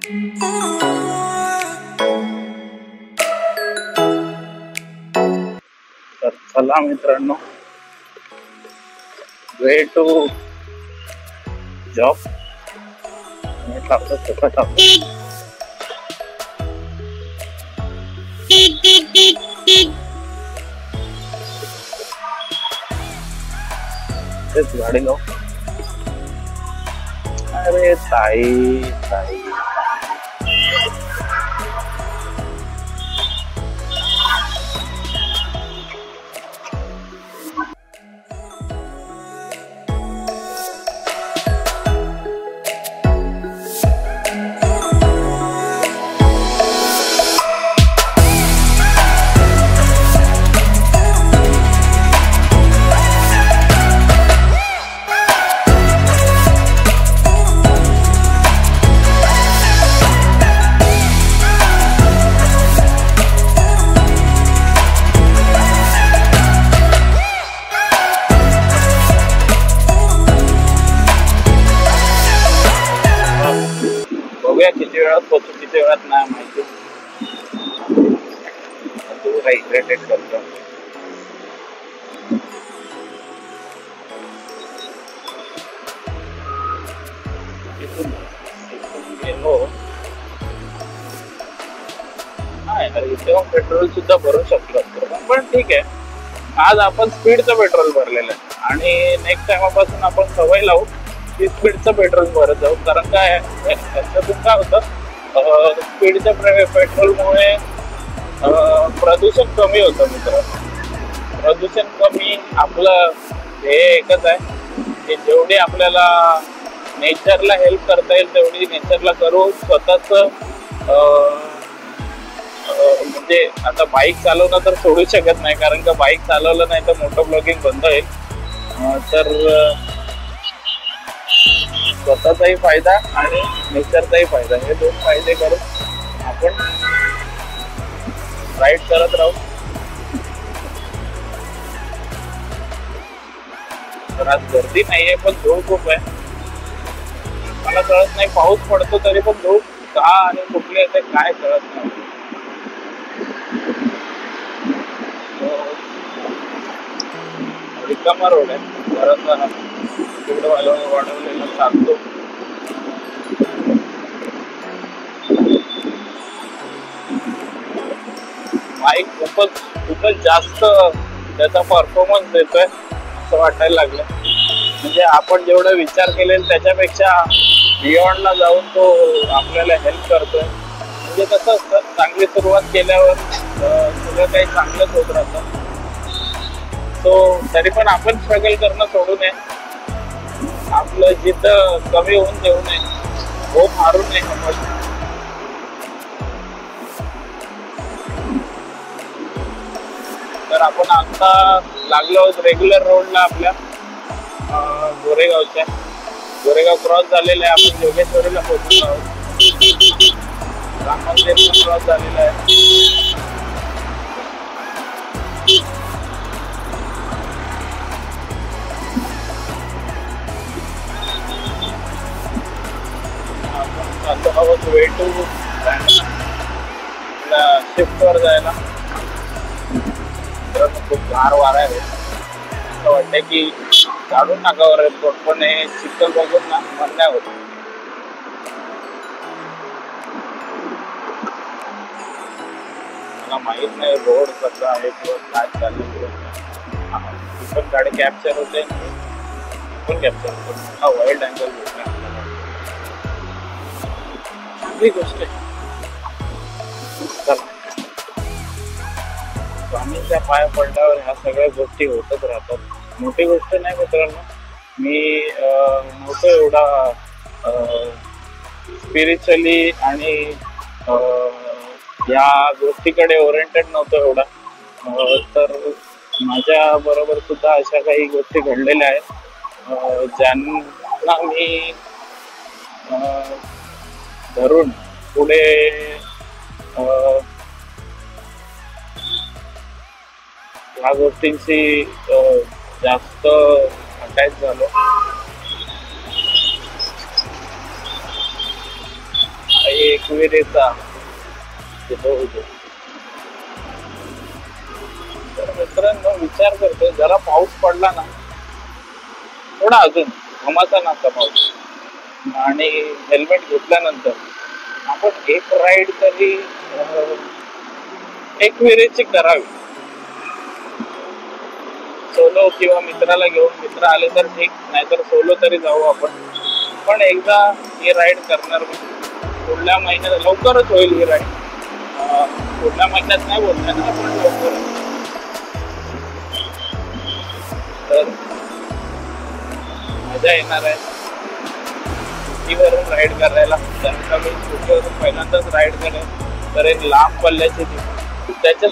तर चला मित्रांनो, वे टू जॉब तेच गाडी लाव. अरे ताई ताई, बघूया किती वेळात पोहोचू, किती वेळात नाही माहिती. थोडा इरिटेट करतो. इथून गेलो नाही तर इथे पेट्रोल सुद्धा भरू शकलो असतो, पण ठीक आहे. आज आपण स्पीडचं पेट्रोल भरलेलं आहे आणि नेक्स्ट टाइमापासून आपण सवय लावू की स्पीडचं पेट्रोल भरत जाऊ. कारण काय त्याच्यातून काय होतं, स्पीडच्या पेट्रोलमुळे प्रदूषण कमी होतं मित्र. प्रदूषण कमी, आपलं हे एकच आहे की जेवढी आपल्याला नेचरला हेल्प करता येईल तेवढी नेचरला करू. स्वतःच म्हणजे आता बाईक चालवणं तर सोडू शकत नाही, कारण का बाईक चालवलं नाही तर मोटो ब्लॉगिंग बंद होईल. तर स्वतःचाही फायदा आणि नेचरचाही फायदा, हे दोन फायदे करून आपण राईड करत राहू. तर आज गर्दी नाहीये पण धूळ खूप आहे. मला कळत नाही, पाऊस पडतो तरी पण धूळ का आणि कुठली येते काय कळत नाही. रिकामा रोड आहे, बराचसा तिकडं वाढवलेला चालतो. बाईक खूपच जास्त त्याचा परफॉर्मन्स देतोय असं वाटायला लागलं. म्हणजे आपण जेवढं विचार केलेला त्याच्यापेक्षा बियॉन्डला जाऊन तो आपल्याला हेल्प करतोय. म्हणजे कसं असतं, चांगली सुरुवात केल्यावर सगळं काही चांगलंच होत राहतं. सो तरी पण आपण स्ट्रगल करणं सोडू नये. आपलं जिथं कमी होऊन देऊ नये, होप हारू नये आपण. तर आपण आता लागलो आहोत रेग्युलर रोडला आपल्या गोरेगावच्या. गोरेगाव क्रॉस झालेलं आहे, आपण जोगेश्वरीला पोहोचलो आहोत. राम मंदिर क्रॉस झालेलं आहे. वे टू शिफ्ट वर जायला. खूप गार वारा आहे, असं वाटतंय की काढून टाकावर रेनकोट, पण हे चिखल बघून ना मन नाही होत. मला माहित नाही रोड कसा आहे किंवा काय चालू. पण गाडी कॅप्चर होते, पण कॅप्चर होतो. हा वाईल्ड अँगल भेटला चांगली गोष्ट आहे. चला, स्वामींच्या पाया पडल्यावर ह्या सगळ्या गोष्टी होतच राहतात. मोठी गोष्ट नाही मित्रांनो. मी नव्हतो एवढा स्पिरिच्युअली आणि या गोष्टीकडे ओरिएंटेड नव्हतो एवढा. तर माझ्या बरोबर सुद्धा अशा काही गोष्टी घडलेल्या आहेत ज्यांना मी धरून पुढे ह्या गोष्टींशी जास्त अटॅच झालो. एक एकविरेचा तिथं होतो. तर मित्रांनो विचार करतोय जरा पाऊस पडला ना थोडा अजून घमाचा नसता पाऊस आणि हेल्मेट घेतल्यानंतर आपण एक राईड तरी एकविरेची करावी. सोलो किंवा मित्राला घेऊन, मित्र आले तर ठीक, नाहीतर सोलो तरी जाऊ आपण. पण एकदा ही राईड करणार मी. पुढल्या महिन्यात लवकरच होईल ही राईड. पुढल्या महिन्यात नाही बोलणार ना पण लवकरच. तर मजा येणार आहे स्कूटीवरून राईड करायला. त्यानंतर मी स्कूटीवरून पहिल्यांदाच राईड करेन. तर एक लांब पल्ल्याची त्याच्या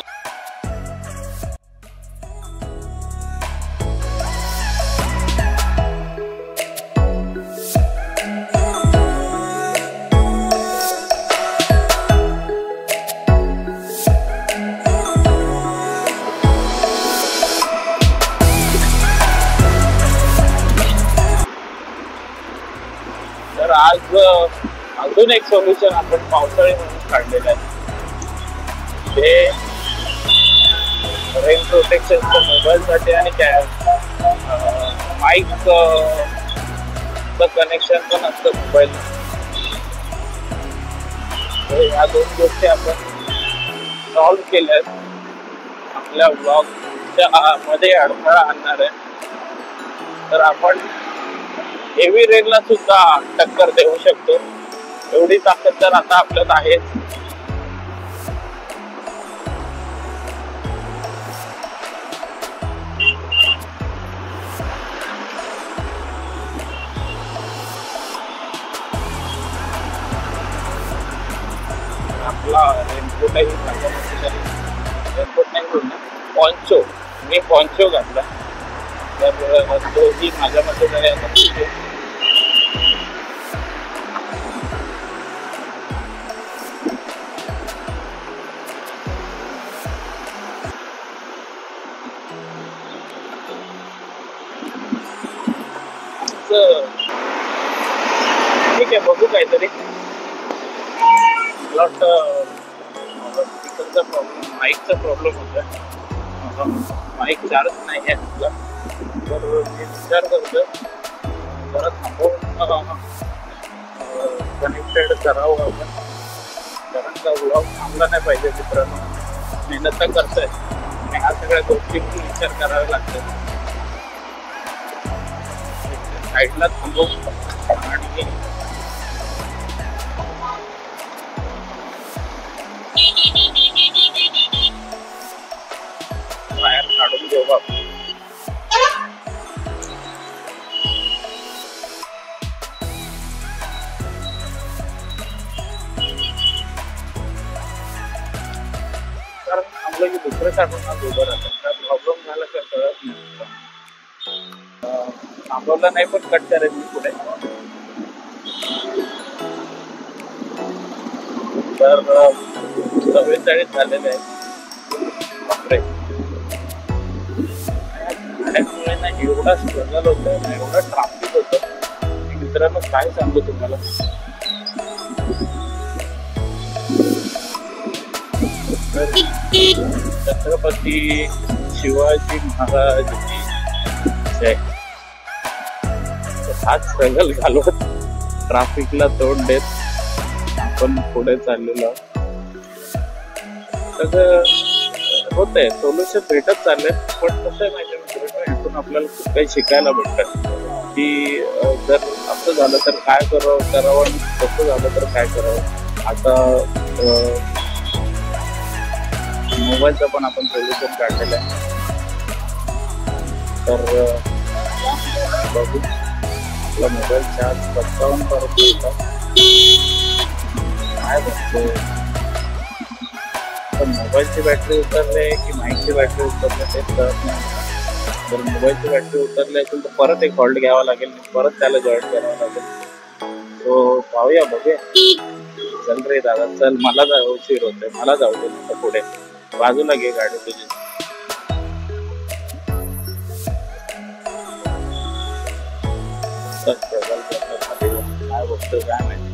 तर आज अजून एक सोल्युशन आपण पावसाळी म्हणून काढलेलं आहे. ते रेन प्रोटेक्शनचं मोबाईलसाठी आणि माईकचं कनेक्शन पण असतं मोबाईल. या दोन गोष्टी आपण सॉल्व्ह केल्यात. आपल्या ब्लॉगच्या मध्ये अडथळा आणणार आहे. तर आपण हेवी रेनला सुद्धा टक्कर देऊ शकतो. एवढी ताकद तर आता आपल्यात आहेच. आपला रेनकोटही रेनकोट नाही बोलणार, पॉन्चो. मी पॉन्चो घातला. तर तोही माझ्या मते तरी आता ठीक आहे. बघू काहीतरी. मला वाटतं स्पीकरचा प्रॉब्लेम, माईकचा प्रॉब्लेम होता. माईक चार्ज नाही आहे तुला. तर मी विचार करतोय जरा थांबवून कनेक्टेड करावं आपण. कारण का ब्लॉग थांबला नाही पाहिजे मित्रांनो. मेहनत तर करतोय आणि ह्या सगळ्या गोष्टींची विचार करावे लागतात. साईडला थांबवू आणि बाहेर काढून घेऊ आपण. कारण थांबलं की दुसरं काढून आज उभं राहतात. काय प्रॉब्लेम झाला का कळत नाही. थांबवला नाही पण कट करायचं पुढे. तर 44 झालेले आहे. बापरे. त्यामुळे ना एवढा स्ट्रगल होतं ना, एवढा ट्राफिक होतं. मित्रांनो काय सांगू तुम्हाला. तर छत्रपती शिवाजी महाराजांची जय. हाच स्ट्रगल घालवत ट्राफिकला तोंड देत आपण पुढे चाललेलो. सगळं होतंय, सोल्युशन भेटत चाललंय. पण कसं आहे माहिती मित्रांनो, यातून आपल्याला खूप काही शिकायला भेटतं की जर असं झालं तर काय करावं आणि तसं झालं तर काय करावं. आता मोबाईलचं पण आपण सोल्युशन काढलेलं आहे. तर बघू. आपला मोबाईल चार्ज 55% होता. काय बघतो तर मोबाईलची बॅटरी उतरले की माईकची बॅटरी उतरले तेच कळत नाही. जर मोबाईलची बॅटरी उतरली असेल तर परत एक हॉल्ट घ्यावा लागेल. परत त्याला जॉईन करावं लागेल. तो पाहूया, बघूया. चल रे दादा चल. मला उशीर होतोय. मला जाऊ दे तर पुढे. बाजूला घे गाडी तुझी. काय बघतोय काय माहिती.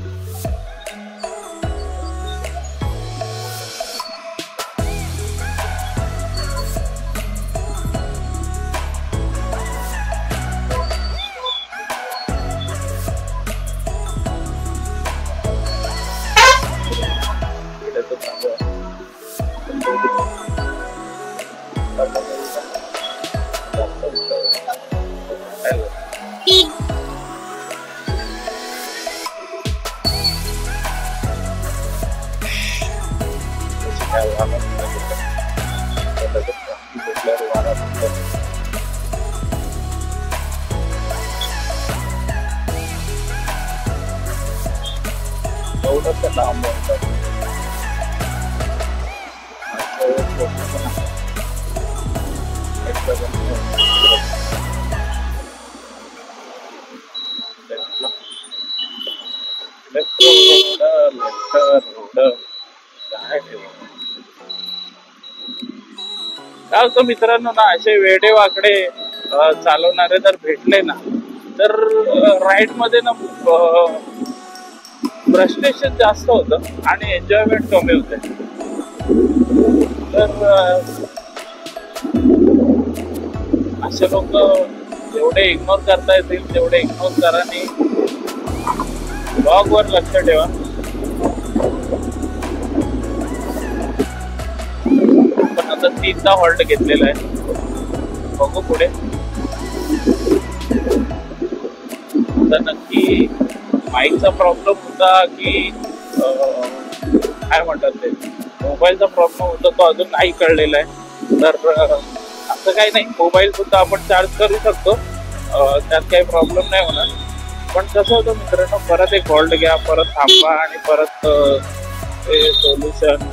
थोडस लांब होतं. काय होतं मित्रांनो ना, असे वेडे वाकडे चालवणारे जर भेटले ना, तर राईड मध्ये ना फ्रस्ट्रेशन जास्त होतं आणि एन्जॉयमेंट कमी होते. तर असे लोक जेवढे इग्नोर करता येतील तेवढे इग्नोर करा आणि ब्लॉग वर लक्ष ठेवा. पण आता 3दा हॉल्ट घेतलेला आहे, बघू पुढे. आता नक्की माईकचा प्रॉब्लेम होता की काय म्हणतात ते मोबाईलचा प्रॉब्लेम होता तो अजून नाही कळलेला आहे. तर असं काही नाही, मोबाईल सुद्धा आपण चार्ज करू शकतो, त्यात काही प्रॉब्लेम नाही होणार. पण कसं होतं मित्रांनो, परत एक हॉल्ट घ्या, परत थांबा आणि परत ते सोल्युशन